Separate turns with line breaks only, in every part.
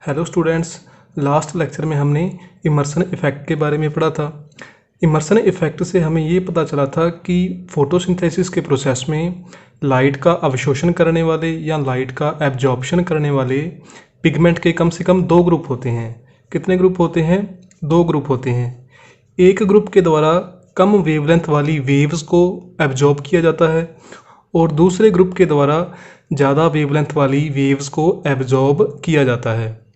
Hello students, last lecture में हमने immersion effect के बारे में पढ़ा था। इमर्सन इफ़ेक्ट से हमें ये पता चला था कि फ़ोटोसिंथेसिस के प्रोसेस में लाइट का अवशोषण करने वाले या लाइट का एब्जॉर्प्शन करने वाले पिगमेंट के कम से कम दो ग्रुप होते हैं। कितने ग्रुप होते हैं? दो ग्रुप होते हैं। एक ग्रुप के द्वारा कम वेवलेंथ वाली वेव्स को एब्जॉर्ब किया जाता है और दूसरे ग्रुप के द्वारा ज़्यादा वेवलेंथ वाली वेव्स को एब्जॉर्ब किया जाता है।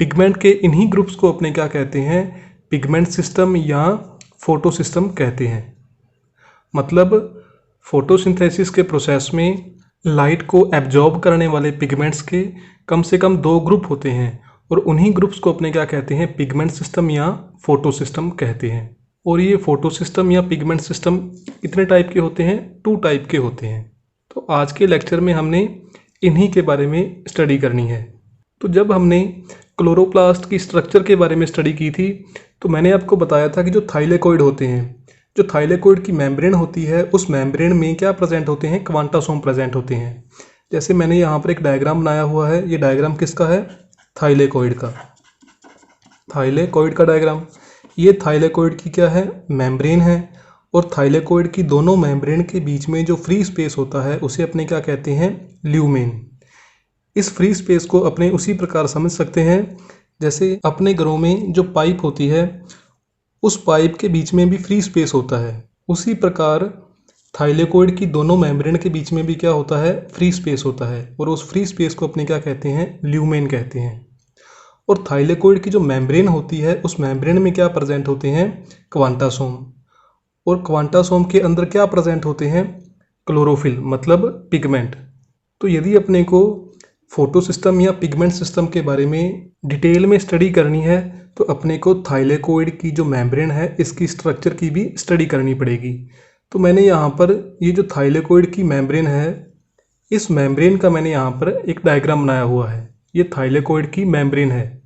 पिगमेंट के इन्हीं ग्रुप्स को अपने क्या कहते हैं? पिगमेंट सिस्टम या फोटो सिस्टम कहते हैं। मतलब फोटोसिंथेसिस के प्रोसेस में लाइट को एब्जॉर्ब करने वाले पिगमेंट्स के कम से कम दो ग्रुप होते हैं और उन्हीं ग्रुप्स को अपने क्या कहते हैं? पिगमेंट सिस्टम या फोटो सिस्टम कहते हैं। और ये फोटो सिस्टम या पिगमेंट सिस्टम कितने टाइप के होते हैं? 2 टाइप के होते हैं। तो आज के लेक्चर में हमने इन्हीं के बारे में स्टडी करनी है। तो जब हमने क्लोरोप्लास्ट की स्ट्रक्चर के बारे में स्टडी की थी तो मैंने आपको बताया था कि जो थाइलेकोइड होते हैं, जो थाइलेकोइड की मेम्ब्रेन होती है, उस मेम्ब्रेन में क्या प्रेजेंट होते हैं? क्वांटासोम प्रेजेंट होते हैं। जैसे मैंने यहाँ पर एक डायग्राम बनाया हुआ है। ये डायग्राम किसका है? थाइलेकोइड का। थाइलेकोइड का डायग्राम। ये थाइलेकोइड की क्या है? मेम्ब्रेन है। और थाइलेकोइड की दोनों मेम्ब्रेन के बीच में जो फ्री स्पेस होता है उसे अपने क्या कहते हैं? ल्यूमेन। इस फ्री स्पेस को अपने उसी प्रकार समझ सकते हैं जैसे अपने घरों में जो पाइप होती है उस पाइप के बीच में भी फ्री स्पेस होता है। उसी प्रकार थाइलेकोइड की दोनों मेम्ब्रेन के बीच में भी क्या होता है? फ्री स्पेस होता है और उस फ्री स्पेस को अपने क्या कहते हैं? ल्यूमेन कहते हैं। और थाइलेकोइड की जो मेम्ब्रेन होती है उस मेम्ब्रेन में क्या प्रेजेंट होते हैं? क्वांटासोम। और क्वांटासोम के अंदर क्या प्रेजेंट होते हैं? क्लोरोफिल, मतलब पिगमेंट। तो यदि अपने को फोटो सिस्टम या पिगमेंट सिस्टम के बारे में डिटेल में स्टडी करनी है तो अपने को थाइलेकोइड की जो मेम्ब्रेन है इसकी स्ट्रक्चर की भी स्टडी करनी पड़ेगी। तो मैंने यहाँ पर ये जो थाइलेकोइड की मेम्ब्रेन है, इस मेम्ब्रेन का मैंने यहाँ पर एक डायग्राम बनाया हुआ है। ये थाइलेकोइड की मेम्ब्रेन है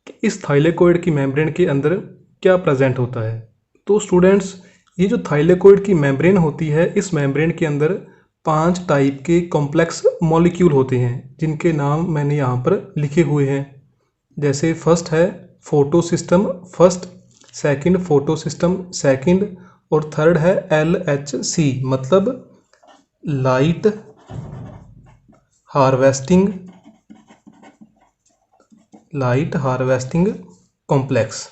कि इस थाइलेकोइड की मेम्ब्रेन के अंदर क्या प्रेजेंट होता है। तो स्टूडेंट्स, ये जो थाइलेकोइड की मेम्ब्रेन होती है, इस मेम्ब्रेन के अंदर 5 टाइप के कॉम्प्लेक्स मॉलिक्यूल होते हैं जिनके नाम मैंने यहाँ पर लिखे हुए हैं। जैसे फर्स्ट है photo system first, second photo system second, और थर्ड है LHC, मतलब light harvesting complex.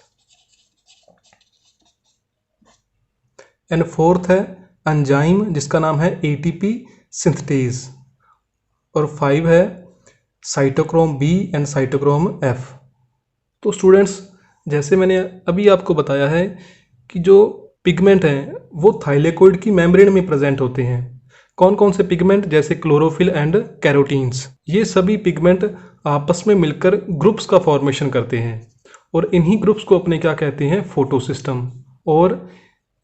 And fourth है एंजाइम जिसका नाम है ATP सिंथेटेज। और 5 है cytochrome B and cytochrome F। तो स्टूडेंट्स, जैसे मैंने अभी आपको बताया है कि जो पिगमेंट हैं वो थाइलेकोइड की मेम्ब्रेन में प्रेजेंट होते हैं। कौन कौन से पिगमेंट? जैसे क्लोरोफिल एंड कैरोटीन्स। ये सभी पिगमेंट आपस में मिलकर ग्रुप्स का फॉर्मेशन करते हैं और इन्हीं ग्रुप्स को अपने क्या कहते हैं? Photo system. और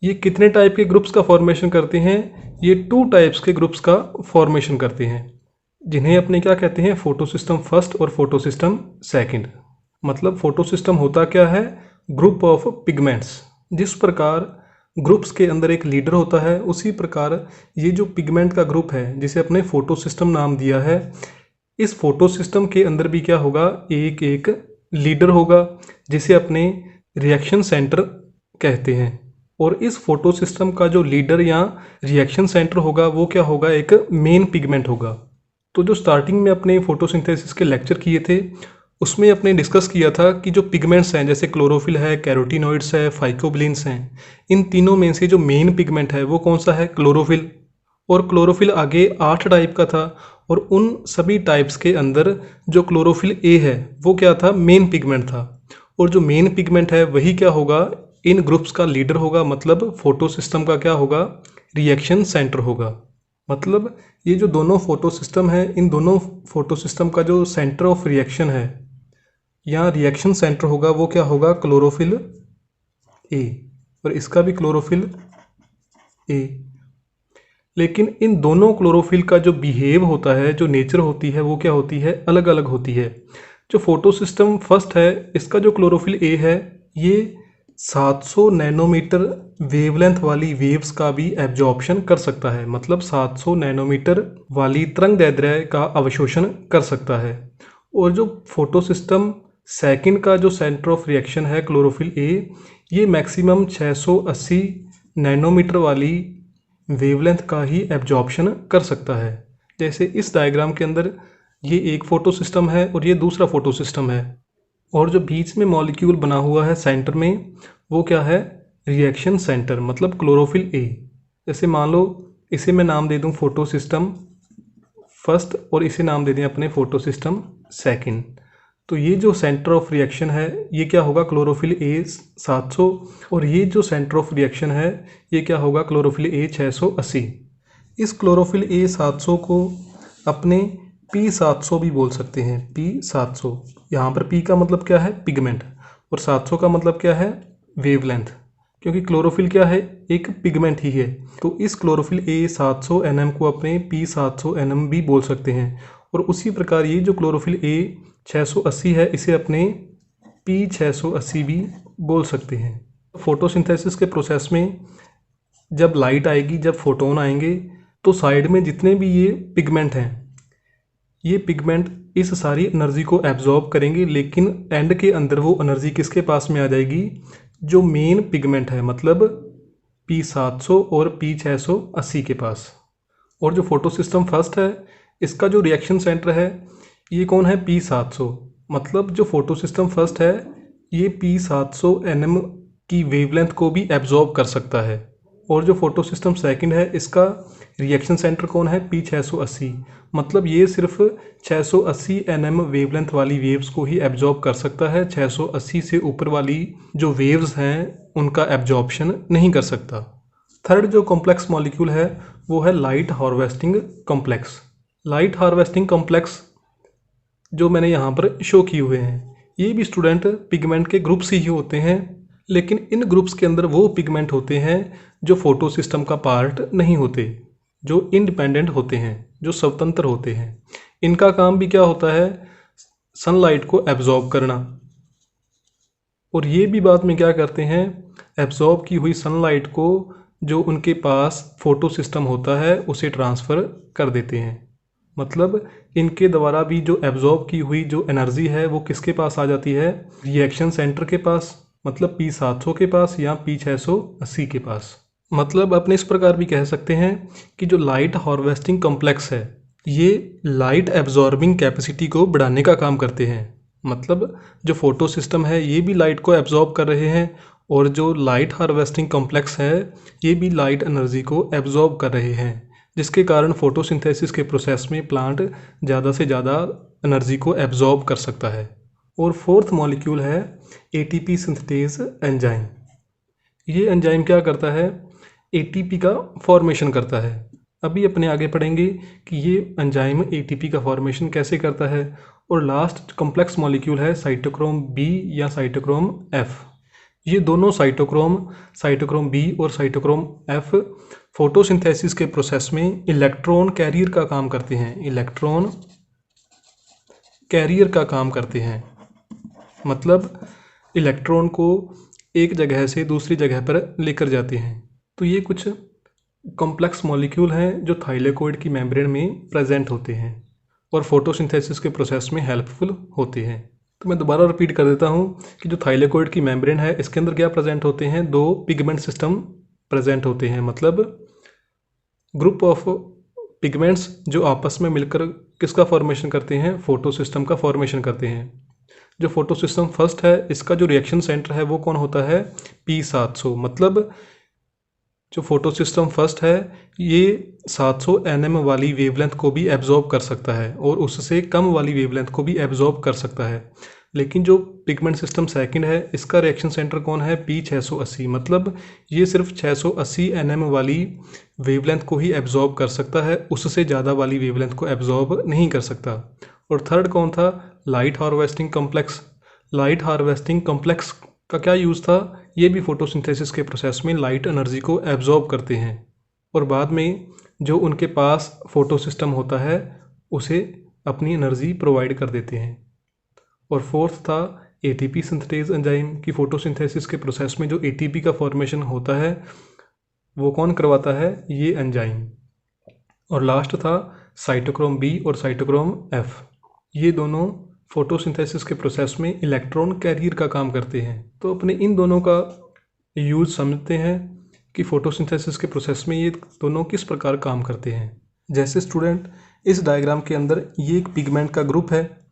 ये कितने टाइप के ग्रुप्स का फॉर्मेशन करते हैं? ये 2 टाइप्स के ग्रुप्स का फॉर्मेशन करते हैं जिन्हें अपने क्या कहते हैं? फोटो सिस्टम फर्स्ट और फोटो सिस्टम सेकंड। मतलब फोटो सिस्टम होता क्या है? Group of pigments. जिस प्रकार ग्रुप्स के अंदर एक लीडर होता है उसी प्रकार ये जो पिगमेंट का ग्रुप है जिसे अपने फोटो सिस्टम नाम दिया है, इस फोटो सिस्टम के अंदर भी क्या होगा? एक एक लीडर होगा जिसे अपने रिएक्शन सेंटर कहते हैं। और इस फोटो सिस्टम का जो लीडर या रिएक्शन सेंटर होगा वो क्या होगा? एक मेन पिगमेंट होगा। तो जो स्टार्टिंग में अपने फोटोसिंथेसिस के लेक्चर किए थे उसमें अपने डिस्कस किया था कि जो पिगमेंट्स हैं जैसे क्लोरोफिल है, कैरोटीनॉइड्स है, फाइकोबिलिन्स हैं, इन तीनों में से जो मेन पिगमेंट है वो कौन सा है? क्लोरोफिल। और क्लोरोफिल आगे 8 टाइप का था और उन सभी टाइप्स के अंदर जो क्लोरोफिल A है वो क्या था? मेन पिगमेंट था। और जो मेन पिगमेंट है वही क्या होगा? इन ग्रुप्स का लीडर होगा। मतलब फोटो सिस्टम का क्या होगा? रिएक्शन सेंटर होगा। मतलब ये जो दोनों फोटो सिस्टम है, इन दोनों फोटो सिस्टम का जो सेंटर ऑफ रिएक्शन है या रिएक्शन सेंटर होगा वो क्या होगा? Chlorophyll A। और इसका भी क्लोरोफिल A। लेकिन इन दोनों क्लोरोफिल का जो बिहेव होता है, जो नेचर होती है, वो क्या होती है? अलग अलग होती है। जो फोटो सिस्टम फर्स्ट है इसका जो क्लोरोफिल A है ये 700 नैनोमीटर वेवलेंथ वाली वेव्स का भी एब्जॉर्प्शन कर सकता है। मतलब 700 नैनोमीटर वाली तरंगदैर्ध्य का अवशोषण कर सकता है। और जो फोटो सिस्टम सेकंड का जो सेंटर ऑफ रिएक्शन है क्लोरोफिल ए, ये मैक्सिमम 680 नैनोमीटर वाली वेवलेंथ का ही एब्जॉर्प्शन कर सकता है। जैसे इस डायग्राम के अंदर ये एक फोटो सिस्टम है और ये दूसरा फोटो सिस्टम है, और जो बीच में मॉलिक्यूल बना हुआ है सेंटर में, वो क्या है, रिएक्शन सेंटर, मतलब क्लोरोफिल ए। जैसे मान लो इसे मैं नाम दे दूं फोटो सिस्टम फर्स्ट और इसे नाम दे दें अपने फोटो सिस्टम सेकंड। तो ये जो सेंटर ऑफ रिएक्शन है ये क्या होगा, क्लोरोफिल ए 700, और ये जो सेंटर ऑफ रिएक्शन है ये क्या होगा, क्लोरोफिल ए 680। इस क्लोरोफिल ए 700 को अपने P700 भी बोल सकते हैं, P700। यहाँ पर P का मतलब क्या है, पिगमेंट, और 700 का मतलब क्या है, वेवलेंथ, क्योंकि क्लोरोफिल क्या है, एक पिगमेंट ही है। तो इस क्लोरोफिल ए 700 nm को अपने P700 nm भी बोल सकते हैं। और उसी प्रकार ये जो क्लोरोफिल ए 680 है इसे अपने P680 भी बोल सकते हैं। फोटोसिंथेसिस के प्रोसेस में जब लाइट आएगी, जब फोटोन आएंगे, तो साइड में जितने भी ये पिगमेंट हैं, ये पिगमेंट इस सारी एनर्जी को एब्जॉर्ब करेंगे, लेकिन एंड के अंदर वो एनर्जी किसके पास में आ जाएगी, जो मेन पिगमेंट है, मतलब P700 और P680 के पास। और जो फोटो सिस्टम फर्स्ट है इसका जो रिएक्शन सेंटर है ये कौन है, P700, मतलब जो फोटो सिस्टम फर्स्ट है ये P700 nm की वेवलेंथ को भी एब्जॉर्ब कर सकता है। और जो फोटो सिस्टम सेकंड है इसका रिएक्शन सेंटर कौन है, P680, मतलब ये सिर्फ 680 nm वेवलेंथ वाली वेव्स को ही एब्जॉर्ब कर सकता है। 680 से ऊपर वाली जो वेव्स हैं उनका एब्जॉर्प्शन नहीं कर सकता। थर्ड जो कॉम्प्लेक्स मॉलिक्यूल है वो है light harvesting complex. Light harvesting complex जो मैंने यहाँ पर शो किए हुए हैं, ये भी स्टूडेंट पिगमेंट के ग्रुप्स ही होते हैं, लेकिन इन ग्रुप्स के अंदर वो पिगमेंट होते हैं जो फोटो सिस्टम का पार्ट नहीं होते, जो इंडिपेंडेंट होते हैं, जो स्वतंत्र होते हैं। इनका काम भी क्या होता है, सनलाइट को एब्जॉर्ब करना, और ये भी बाद में क्या करते हैं, एब्जॉर्ब की हुई सनलाइट को जो उनके पास फोटो सिस्टम होता है उसे ट्रांसफ़र कर देते हैं। मतलब इनके द्वारा भी जो एब्जॉर्ब की हुई जो एनर्जी है वो किसके पास आ जाती है, रिएक्शन सेंटर के पास, मतलब P700 के पास या P680 के पास। मतलब अपने इस प्रकार भी कह सकते हैं कि जो लाइट हार्वेस्टिंग कॉम्प्लेक्स है ये लाइट एब्जॉर्बिंग कैपेसिटी को बढ़ाने का काम करते हैं। मतलब जो फोटो सिस्टम है ये भी लाइट को एब्जॉर्ब कर रहे हैं, और जो लाइट हार्वेस्टिंग कॉम्प्लेक्स है ये भी लाइट एनर्जी को एब्जॉर्ब कर रहे हैं, जिसके कारण फोटोसिंथेसिस के प्रोसेस में प्लांट ज़्यादा से ज़्यादा एनर्जी को एब्जॉर्ब कर सकता है। और फोर्थ मॉलिक्यूल है ATP सिंथेज एंजाइम। ये एंजाइम क्या करता है, ATP का फॉर्मेशन करता है। अभी अपने आगे पढ़ेंगे कि ये एंजाइम ATP का फॉर्मेशन कैसे करता है। और लास्ट कॉम्प्लेक्स मॉलिक्यूल है साइटोक्रोम B या साइटोक्रोम F। ये दोनों साइटोक्रोम B और साइटोक्रोम F फोटोसिंथेसिस के प्रोसेस में इलेक्ट्रॉन कैरियर का काम करते हैं, इलेक्ट्रॉन कैरियर का काम करते हैं, मतलब इलेक्ट्रॉन को एक जगह से दूसरी जगह पर लेकर जाते हैं। तो ये कुछ कॉम्प्लेक्स मॉलिक्यूल हैं जो थाइलेकोइड की मेम्ब्रेन में प्रेजेंट होते हैं और फोटोसिंथेसिस के प्रोसेस में हेल्पफुल होते हैं। तो मैं दोबारा रिपीट कर देता हूँ कि जो थाइलेकोइड की मेम्ब्रेन है इसके अंदर क्या प्रेजेंट होते हैं, दो पिगमेंट सिस्टम प्रेजेंट होते हैं, मतलब ग्रुप ऑफ पिगमेंट्स जो आपस में मिलकर किसका फॉर्मेशन करते हैं, फोटो सिस्टम का फॉर्मेशन करते हैं। जो फोटो सिस्टम फर्स्ट है इसका जो रिएक्शन सेंटर है वो कौन होता है, P700। मतलब जो फोटो सिस्टम फर्स्ट है ये 700 nm वाली वेवलेंथ को भी एब्जॉर्ब कर सकता है और उससे कम वाली वेवलेंथ को भी एब्जॉर्ब कर सकता है। लेकिन जो पिगमेंट सिस्टम सेकंड है इसका रिएक्शन सेंटर कौन है, P680। मतलब ये सिर्फ 680 nm वाली वेवलेंथ को ही एब्जॉर्ब कर सकता है, उससे ज़्यादा वाली वेवलेंथ को एब्जॉर्ब नहीं कर सकता। और थर्ड कौन था, light harvesting complex. Light harvesting complex का क्या यूज़ था, ये भी फोटोसिंथेसिस के प्रोसेस में लाइट एनर्जी को एब्जॉर्ब करते हैं और बाद में जो उनके पास फोटो सिस्टम होता है उसे अपनी एनर्जी प्रोवाइड कर देते हैं। और फोर्थ था ATP सिंथेज एंजाइम की फोटोसिंथेसिस के प्रोसेस में जो ATP का फॉर्मेशन होता है वो कौन करवाता है, ये एंजाइम। और लास्ट था साइटोक्रोम B और साइटोक्रोम F। ये दोनों फोटोसिंथेसिस के प्रोसेस में इलेक्ट्रॉन कैरियर का काम करते हैं। तो अपने इन दोनों का यूज़ समझते हैं कि फोटोसिंथेसिस के प्रोसेस में ये दोनों किस प्रकार काम करते हैं। जैसे स्टूडेंट, इस डायग्राम के अंदर ये एक पिगमेंट का ग्रुप है।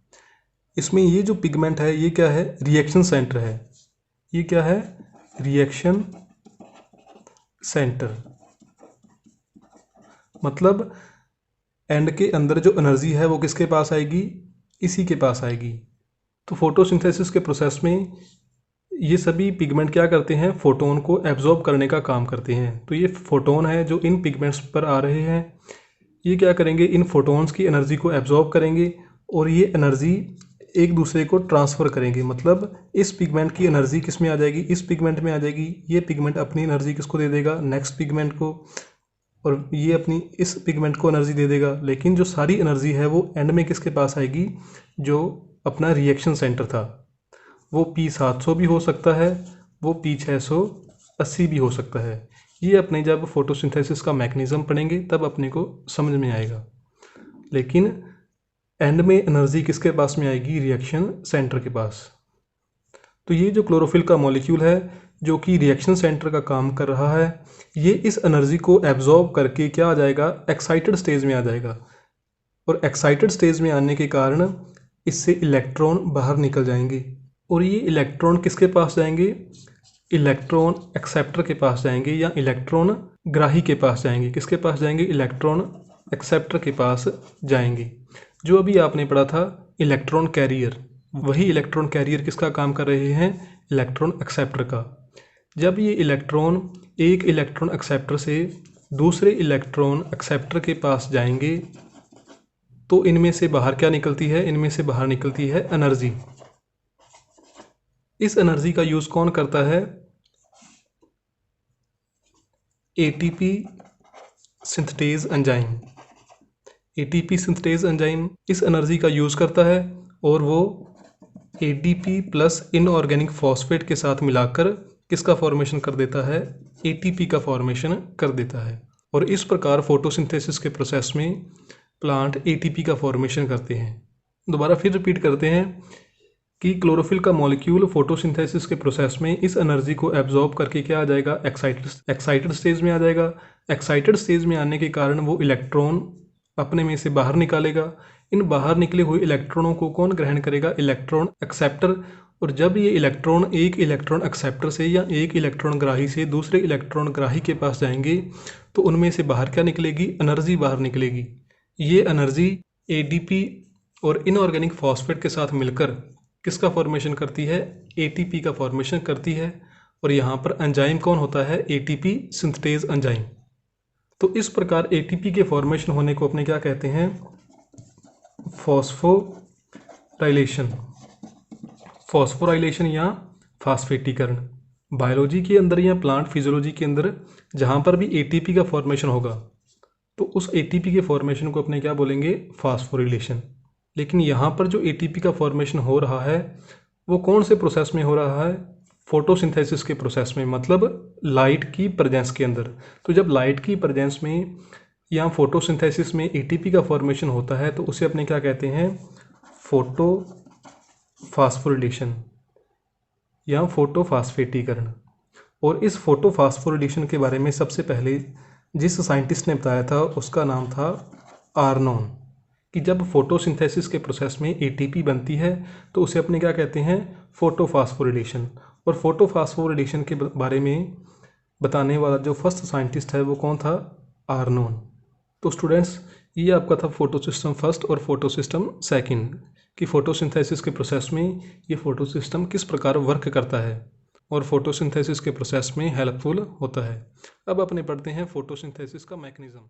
इसमें ये जो पिगमेंट है ये क्या है, रिएक्शन सेंटर है। ये क्या है, रिएक्शन सेंटर। मतलब एंड के अंदर जो एनर्जी है वो किसके पास आएगी, इसी के पास आएगी। तो फोटोसिंथेसिस के प्रोसेस में ये सभी पिगमेंट क्या करते हैं, फोटोन को एब्जॉर्ब करने का काम करते हैं। तो ये फोटोन है जो इन पिगमेंट्स पर आ रहे हैं, ये क्या करेंगे, इन फोटोन्स की एनर्जी को एब्जॉर्ब करेंगे और ये एनर्जी एक दूसरे को ट्रांसफ़र करेंगे। मतलब इस पिगमेंट की एनर्जी किस में आ जाएगी, इस पिगमेंट में आ जाएगी। ये पिगमेंट अपनी एनर्जी किसको दे देगा, नेक्स्ट पिगमेंट को, और ये अपनी इस पिगमेंट को एनर्जी दे देगा। लेकिन जो सारी एनर्जी है वो एंड में किसके पास आएगी, जो अपना रिएक्शन सेंटर था। वो P700 भी हो सकता है, वो P680 भी हो सकता है। ये अपने जब फोटोसिंथेसिस का मैकेनिज़्म पढ़ेंगे तब अपने को समझ में आएगा। लेकिन एंड में एनर्जी किसके पास में आएगी, रिएक्शन सेंटर के पास। तो ये जो क्लोरोफिल का मॉलिक्यूल है जो कि रिएक्शन सेंटर का काम कर रहा है, ये इस एनर्जी को एब्जॉर्ब करके क्या आ जाएगा, एक्साइटेड स्टेज में आ जाएगा। और एक्साइटेड स्टेज में आने के कारण इससे इलेक्ट्रॉन बाहर निकल जाएंगे और ये इलेक्ट्रॉन किसके पास जाएंगे, इलेक्ट्रॉन एक्सेप्टर के पास जाएंगे या इलेक्ट्रॉन ग्राही के पास जाएंगे। किसके पास जाएंगे, इलेक्ट्रॉन एक्सेप्टर के पास जाएंगे। जो अभी आपने पढ़ा था इलेक्ट्रॉन कैरियर, वही इलेक्ट्रॉन कैरियर किसका काम कर रहे हैं, इलेक्ट्रॉन एक्सेप्टर का। जब ये इलेक्ट्रॉन एक इलेक्ट्रॉन एक्सेप्टर से दूसरे इलेक्ट्रॉन एक्सेप्टर के पास जाएंगे तो इनमें से बाहर क्या निकलती है, इनमें से बाहर निकलती है एनर्जी। इस एनर्जी का यूज़ कौन करता है, ATP synthetase enzyme. ATP synthetase enzyme इस एनर्जी का यूज़ करता है और वो एडीपी प्लस इनऑर्गेनिक फॉस्फेट के साथ मिलाकर किसका फॉर्मेशन कर देता है, एटीपी का फॉर्मेशन कर देता है। और इस प्रकार फोटोसिंथेसिस के प्रोसेस में प्लांट एटीपी का फॉर्मेशन करते हैं। दोबारा फिर रिपीट करते हैं कि क्लोरोफिल का मॉलिक्यूल फोटोसिंथेसिस के प्रोसेस में इस एनर्जी को एब्जॉर्ब करके क्या आ जाएगा, एक्साइटेड स्टेज में आ जाएगा। एक्साइटेड स्टेज में आने के कारण वो इलेक्ट्रॉन अपने में से बाहर निकालेगा। इन बाहर निकले हुए इलेक्ट्रॉनों को कौन ग्रहण करेगा, इलेक्ट्रॉन एक्सेप्टर। और जब ये इलेक्ट्रॉन एक इलेक्ट्रॉन एक्सेप्टर से या एक इलेक्ट्रॉन ग्राही से दूसरे इलेक्ट्रॉन ग्राही के पास जाएंगे तो उनमें से बाहर क्या निकलेगी, एनर्जी बाहर निकलेगी। ये एनर्जी एडीपी और इनऑर्गेनिक फॉस्फेट के साथ मिलकर किसका फॉर्मेशन करती है, एटीपी का फॉर्मेशन करती है। और यहाँ पर एंजाइम कौन होता है, एटीपी सिंथेटेज एंजाइम। तो इस प्रकार एटीपी के फॉर्मेशन होने को अपने क्या कहते हैं, फॉस्फोराइलेशन। फॉस्फोराइलेशन या फास्फेटीकरण। बायोलॉजी के अंदर या प्लांट फिजियोलॉजी के अंदर जहाँ पर भी एटीपी का फॉर्मेशन होगा तो उस एटीपी के फॉर्मेशन को अपने क्या बोलेंगे, फास्फोरिलेशन। लेकिन यहाँ पर जो एटीपी का फॉर्मेशन हो रहा है वो कौन से प्रोसेस में हो रहा है, फोटोसिंथेसिस के प्रोसेस में, मतलब लाइट की प्रेजेंस के अंदर। तो जब लाइट की प्रेजेंस में या फोटोसिंथेसिस में एटीपी का फॉर्मेशन होता है तो उसे अपने क्या कहते हैं, फोटोफास्फोरिलेशन या फोटोफास्फेटीकरण। और इस फोटोफास्फोरिलेशन के बारे में सबसे पहले जिस साइंटिस्ट ने बताया था उसका नाम था आर्नोन। कि जब फोटोसिंथेसिस के प्रोसेस में एटीपी बनती है तो उसे अपने क्या कहते हैं, फोटोफास्फोरिलेशन। और फोटोफास्फोरिलेशन के बारे में बताने वाला जो फर्स्ट साइंटिस्ट है वो कौन था, आर्नोन। तो स्टूडेंट्स, ये आपका था फोटोसिस्टम फर्स्ट और फोटोसिस्टम सेकंड, कि फोटोसिंथेसिस के प्रोसेस में ये फोटोसिस्टम किस प्रकार वर्क करता है और फोटोसिंथेसिस के प्रोसेस में हेल्पफुल होता है। अब अपने पढ़ते हैं फोटोसिंथेसिस का मैकेनिज्म।